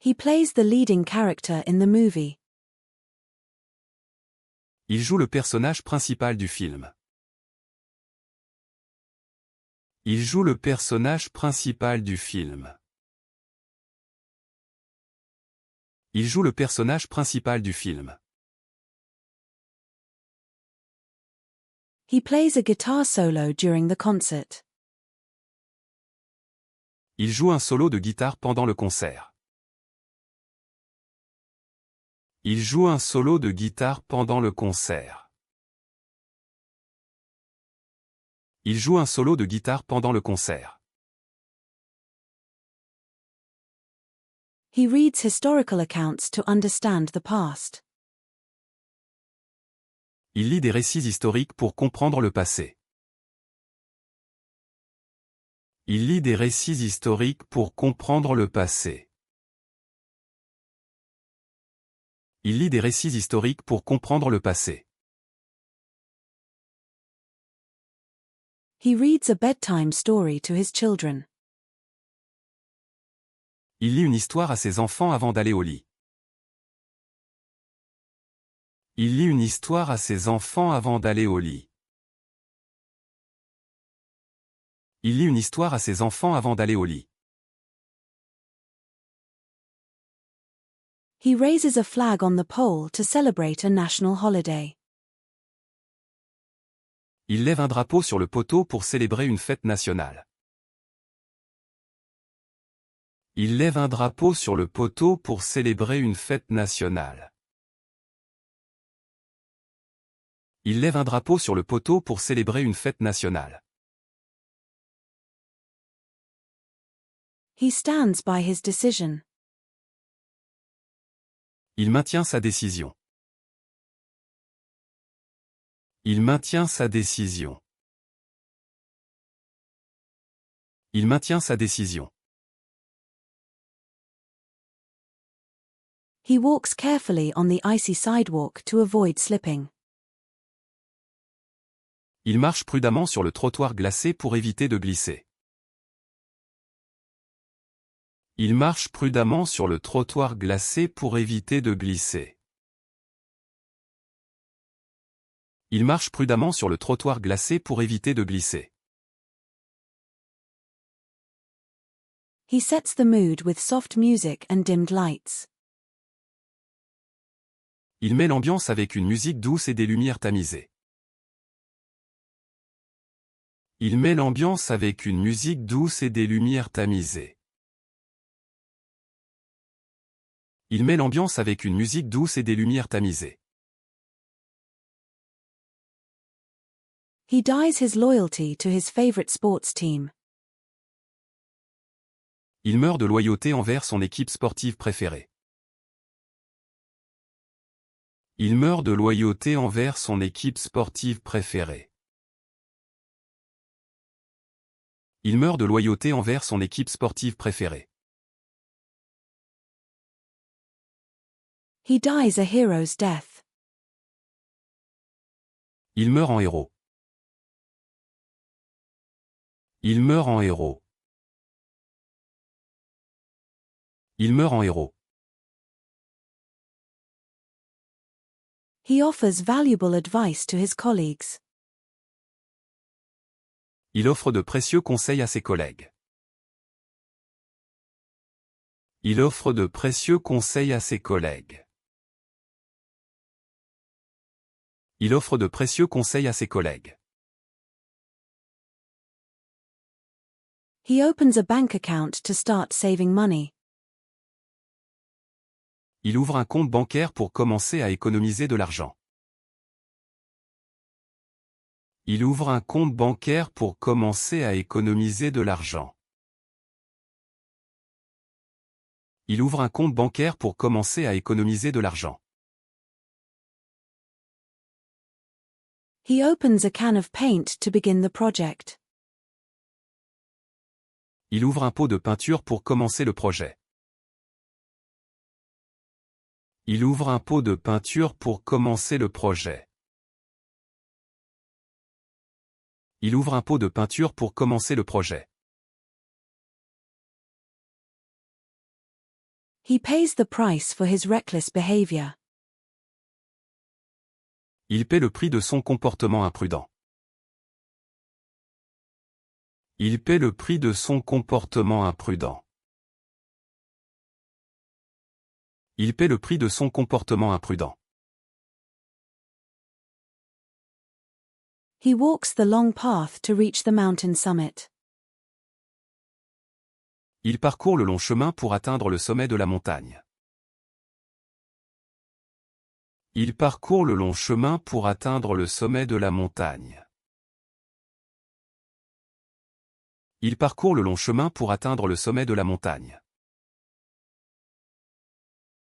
He plays the leading character in the movie. Il joue le personnage principal du film. Il joue le personnage principal du film. Il joue le personnage principal du film. He plays a guitar solo during the concert. Il joue un solo de guitare pendant le concert. Il joue un solo de guitare pendant le concert. Il joue un solo de guitare pendant le concert. He reads historical accounts to understand the past. Il lit des récits historiques pour comprendre le passé. Il lit des récits historiques pour comprendre le passé. Il lit des récits historiques pour comprendre le passé. He reads a bedtime story to his children. Il lit une histoire à ses enfants avant d'aller au lit. Il lit une histoire à ses enfants avant d'aller au lit. Il lit une histoire à ses enfants avant d'aller au lit. He raises a flag on the pole to celebrate a national holiday. Il lève un drapeau sur le poteau pour célébrer une fête nationale. Il lève un drapeau sur le poteau pour célébrer une fête nationale. Il lève un drapeau sur le poteau pour célébrer une fête nationale. He stands by his decision. Il maintient sa décision. Il maintient sa décision. Il maintient sa décision. He walks carefully on the icy sidewalk to avoid slipping. Il marche prudemment sur le trottoir glacé pour éviter de glisser. Il marche prudemment sur le trottoir glacé pour éviter de glisser. Il marche prudemment sur le trottoir glacé pour éviter de glisser. He sets the mood with soft music and dimmed lights. Il met l'ambiance avec une musique douce et des lumières tamisées. Il met l'ambiance avec une musique douce et des lumières tamisées. Il met l'ambiance avec une musique douce et des lumières tamisées. He dyes his loyalty to his favorite sports team. Il meurt de loyauté envers son équipe sportive préférée. Il meurt de loyauté envers son équipe sportive préférée. Il meurt de loyauté envers son équipe sportive préférée. He dies a hero's death. Il meurt en héros. Il meurt en héros. Il meurt en héros. He offers valuable advice to his colleagues. Il offre de précieux conseils à ses collègues. Il offre de précieux conseils à ses collègues. Il offre de précieux conseils à ses collègues. He opens a bank account to start saving money. Il ouvre un compte bancaire pour commencer à économiser de l'argent. Il ouvre un compte bancaire pour commencer à économiser de l'argent. Il ouvre un compte bancaire pour commencer à économiser de l'argent. He opens a can of paint to begin the project. Il ouvre un pot de peinture pour commencer le projet. Il ouvre un pot de peinture pour commencer le projet. Il ouvre un pot de peinture pour commencer le projet. He pays the price for his reckless behavior. Il paie le prix de son comportement imprudent. Il paie le prix de son comportement imprudent. Il paie le prix de son comportement imprudent. He walks the long path to reach the mountain summit. Il parcourt le long chemin pour atteindre le sommet de la montagne. Il parcourt le long chemin pour atteindre le sommet de la montagne. Il parcourt le long chemin pour atteindre le sommet de la montagne.